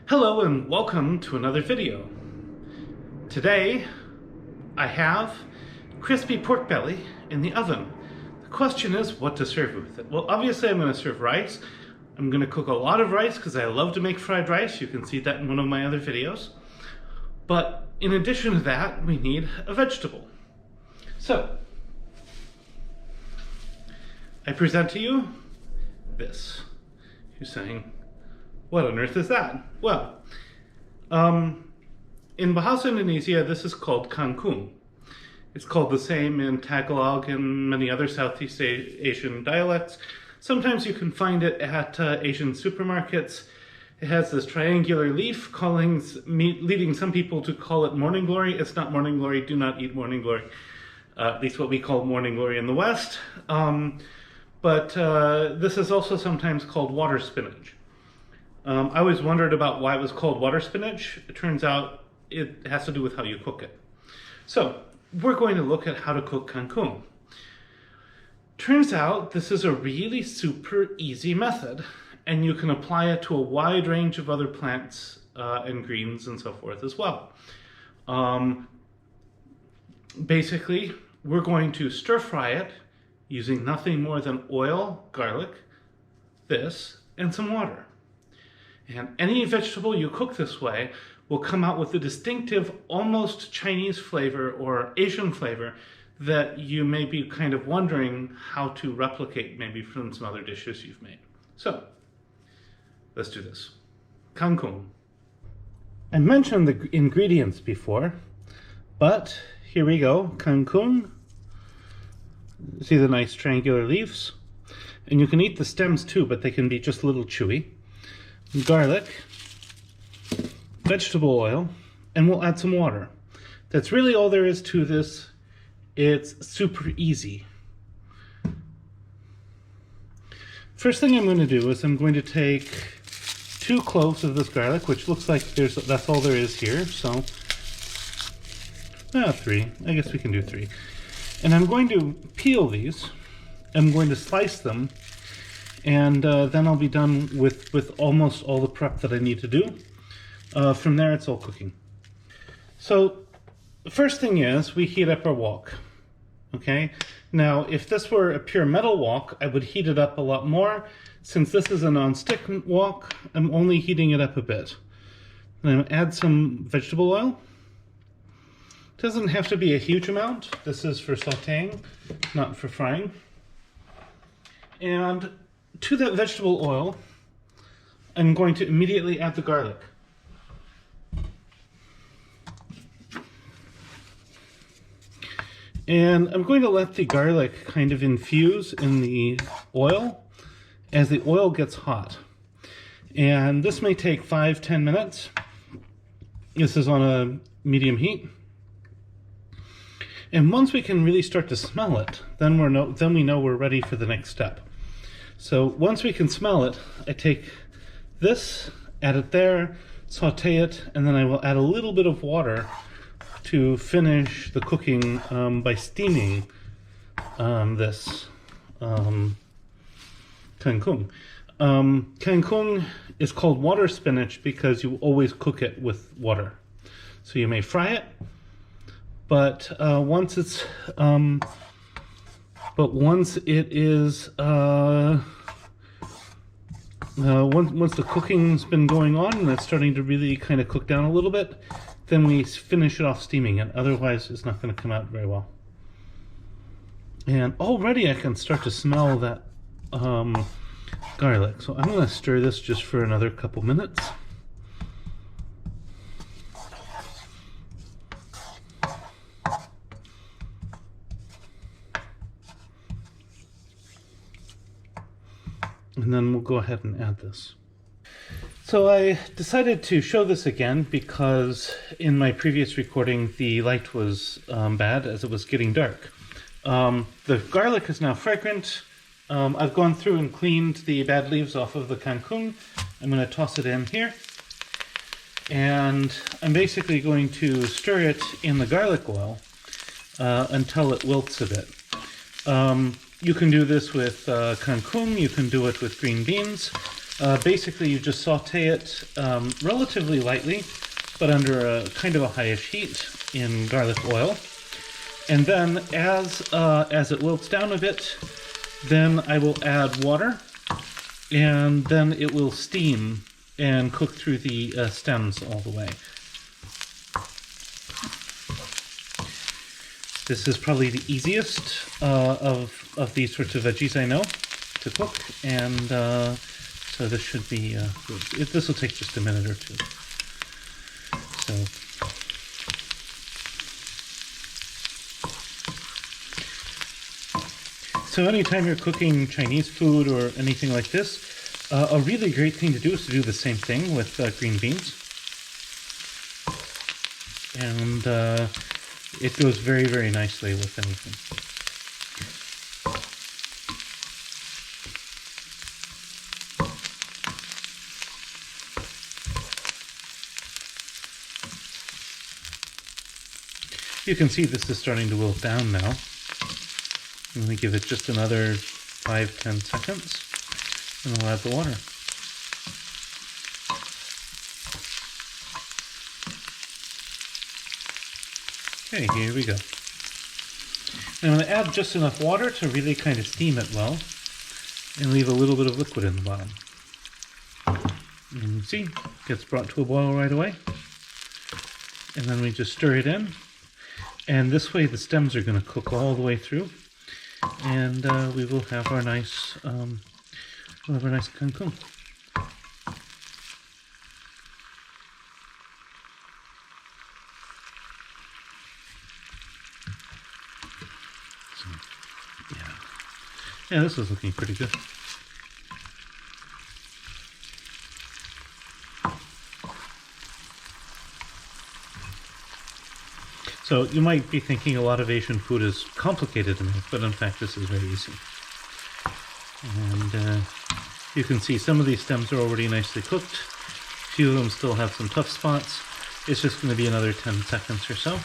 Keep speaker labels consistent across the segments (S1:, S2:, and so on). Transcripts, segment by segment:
S1: Hello and welcome to another video. Today I have crispy pork belly in the oven. The question is what to serve with it. Well, obviously I'm going to serve rice. I'm going to cook a lot of rice because I love to make fried rice. You can see that in one of my other videos. But in addition to that, we need a vegetable. So I present to you this. You're saying, what on earth is that? Well, in Bahasa Indonesia, this is called kangkung. It's called the same in Tagalog and many other Southeast Asian dialects. Sometimes you can find it at Asian supermarkets. It has this triangular leaf, leading some people to call it morning glory. It's not morning glory. Do not eat morning glory. At least what we call morning glory in the West. But this is also sometimes called water spinach. I always wondered about why it was called water spinach. It turns out it has to do with how you cook it. So we're going to look at how to cook kangkung. Turns out this is a really super easy method, and you can apply it to a wide range of other plants and greens and so forth as well. Basically, we're going to stir fry it using nothing more than oil, garlic, this, and some water. And any vegetable you cook this way will come out with a distinctive, almost Chinese flavor or Asian flavor that you may be kind of wondering how to replicate maybe from some other dishes you've made. So, let's do this. Kangkung. I mentioned the ingredients before, but here we go. Kangkung. See the nice triangular leaves? And you can eat the stems too, but they can be just a little chewy. Garlic, vegetable oil, and we'll add some water. That's really all there is to this. It's super easy. First thing I'm going to do is I'm going to take 2 cloves of this garlic, which looks like that's all there is here. So, 3. I guess we can do 3. And I'm going to peel these. I'm going to slice them. And then I'll be done with almost all the prep that I need to do. From there, it's all cooking. So, the first thing is we heat up our wok. Okay? Now, if this were a pure metal wok, I would heat it up a lot more. Since this is a non-stick wok, I'm only heating it up a bit. Then add some vegetable oil. Doesn't have to be a huge amount. This is for sauteing, not for frying. And to that vegetable oil, I'm going to immediately add the garlic. And I'm going to let the garlic kind of infuse in the oil as the oil gets hot. And this may take 5-10 minutes. This is on a medium heat. And once we can really start to smell it, then we know we're ready for the next step. So once we can smell it, I take this, add it there, saute it, and then I will add a little bit of water to finish the cooking by steaming this kangkung. Kangkung is called water spinach because you always cook it with water. So you may fry it, but once it is once the cooking's been going on and it's starting to really kind of cook down a little bit, then we finish it off steaming it. Otherwise, it's not going to come out very well. And already I can start to smell that garlic. So I'm going to stir this just for another couple minutes. And then we'll go ahead and add this. So I decided to show this again because in my previous recording the light was bad as it was getting dark. The garlic is now fragrant. I've gone through and cleaned the bad leaves off of the kangkung. I'm going to toss it in here. And I'm basically going to stir it in the garlic oil until it wilts a bit. You can do this with kangkung, you can do it with green beans. Basically, you just saute it relatively lightly, but under a kind of a highish heat in garlic oil. And then as it wilts down a bit, then I will add water, and then it will steam and cook through the stems all the way. This is probably the easiest of these sorts of veggies I know to cook, and so this should be good. This will take just a minute or two. So anytime you're cooking Chinese food or anything like this, a really great thing to do is to do the same thing with green beans. And it goes very, very nicely with anything. You can see this is starting to wilt down now. Let me give it just another 5-10 seconds, and I'll add the water. Okay, here we go. I'm going to add just enough water to really kind of steam it well, and leave a little bit of liquid in the bottom. And you see, it gets brought to a boil right away. And then we just stir it in. And this way the stems are going to cook all the way through. And we will have our nice, kangkung. So, yeah, this is looking pretty good. So you might be thinking a lot of Asian food is complicated to make, but in fact this is very easy. And you can see some of these stems are already nicely cooked. A few of them still have some tough spots. It's just going to be another 10 seconds or so.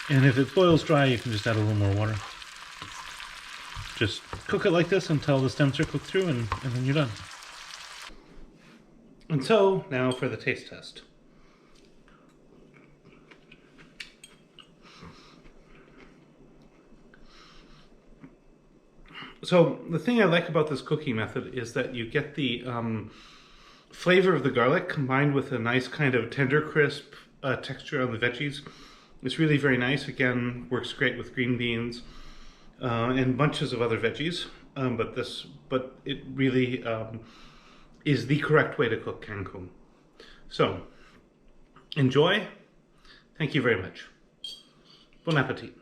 S1: And if it boils dry, you can just add a little more water. Just cook it like this until the stems are cooked through, and then you're done. And so, now for the taste test. So, the thing I like about this cooking method is that you get the flavor of the garlic combined with a nice kind of tender, crisp texture on the veggies. It's really very nice. Again, works great with green beans and bunches of other veggies. But it really is the correct way to cook kangkung. So, enjoy. Thank you very much. Bon appetit.